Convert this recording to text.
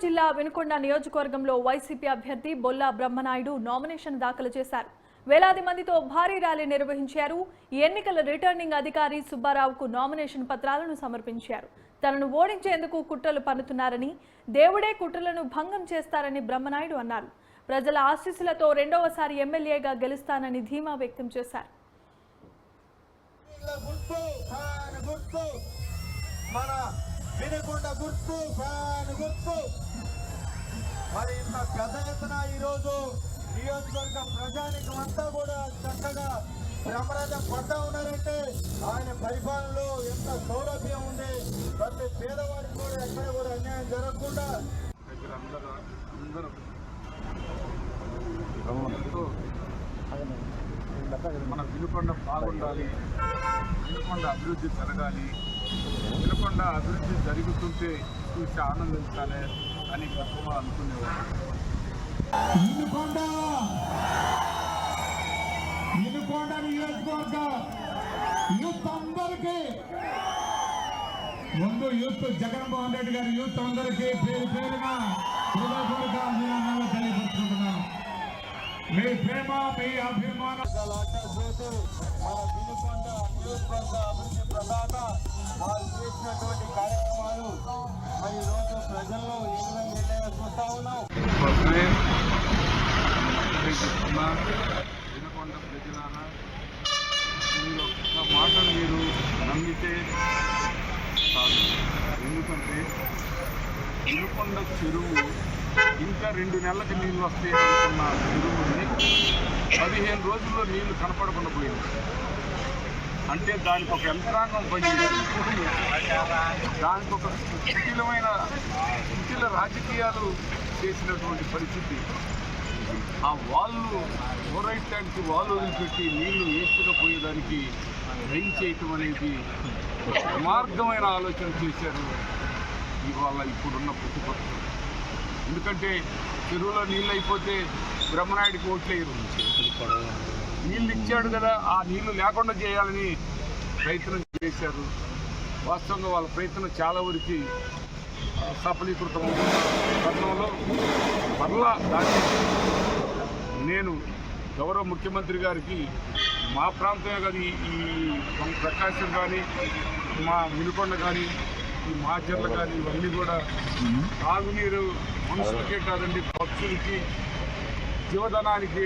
జిల్లా వినుకొండ నియోజకవర్గంలో వైసీపీ అభ్యర్థి బొల్లా బ్రహ్మనాయుడు నామినేషన్ దాఖలు చేశారు. వేలాది మందితో భారీ ర్యాలీ నిర్వహించారు. ఈ ఎన్నికల రిటర్నింగ్ అధికారి సుబ్బారావుకు నామినేషన్ పత్రాలను సమర్పించారు. తనను ఓడించేందుకు కుట్రలు పన్నుతున్నారని, దేవుడే కుట్రలను భంగం చేస్తారని బ్రహ్మనాయుడు అన్నారు. ప్రజల ఆశీస్సులతో రెండవసారి ఎమ్మెల్యేగా గెలుస్తానని ధీమా వ్యక్తం చేశారు. వినుకొండ గుర్తు ఫ్యాన్ గుర్తు మరి ఇంత పెద్ద ఎత్తున ఈరోజు నియోజకవర్గ ప్రజానికం అంతా కూడా చక్కగా బ్రహ్మరథం పడ్డా ఉన్నారంటే ఆయన పరిపాలనలో ఎంత సౌలభ్యం ఉంది. ప్రతి పేదవాడికి కూడా ఎక్కడ కూడా అన్యాయం జరగకుండా మన వినుకొండ బాగుండాలి, వినుకొండ అభివృద్ధి జరగాలి, వినుకొండ అభివృద్ధి జరుగుతుంటే చూసి ఆనందించాలి అని గొప్పగా అనుకునేవారు. వినుకొండ నియోజకవర్గ యూత్ అందరికీ ముందు యూత్ జగన్మోహన్ రెడ్డి గారి యూత్ అందరికీ పేరు పేరున హృదయపూర్వక అభినందనలు తెలియజేస్తున్నాను. మీ ప్రేమ, మీ అభిమానం మన వినుకొండ నియోజకవర్గ అభివృద్ధి ప్రదాత వారు చేసినటువంటి కార్యక్రమాలు మరి ఈరోజు ప్రజల్లో ఏ విధంగా చూస్తా ఉన్నాం. వినుకొండ ప్రజలారా, మీరు ఒక్క మాటను మీరు నమ్మితే చాలు. ఎందుకంటే వినుకొండ చెరువు ఇంకా 2 నెలలకి నీళ్ళు వస్తాయి అనుకున్న చెరువుని 15 రోజుల్లో నీళ్లు కనపడకుండా పోయింది. అంటే దానికి ఒక యంత్రాంగం పనిచేసింది. దానికి ఒక కుటిల రాజకీయాలు చేసినటువంటి పరిస్థితి. ఆ వాళ్ళు ఓరైటానికి వాళ్ళు వదిలిపెట్టి నీళ్లు వేస్తుగా పోయేదానికి డ్రైన్ చేయటం అనేది మార్గమైన ఆలోచన చేశారు ఇవాళ ఇప్పుడున్న ప్రతిపక్షం. ఎందుకంటే చెరువులో నీళ్ళు అయిపోతే బ్రహ్మనాయుడికి ఓట్లేయరు. నీళ్ళు ఇచ్చాడు కదా, ఆ నీళ్లు లేకుండా చేయాలని ప్రయత్నం చేశారు. వాస్తవంగా వాళ్ళ ప్రయత్నం చాలా వరకు సఫలీకృతం గతంలో మరలా దాన్ని నేను గౌరవ ముఖ్యమంత్రి గారికి మా ప్రాంతమే కాదు, ఈ ప్రకాశం కానీ, మా వినుకొండ కానీ, ఈ మాచర్ల కానీ, ఇవన్నీ కూడా తాగునీరు మనుషులకే కాదండి, పక్షులకి, జీవధనానికి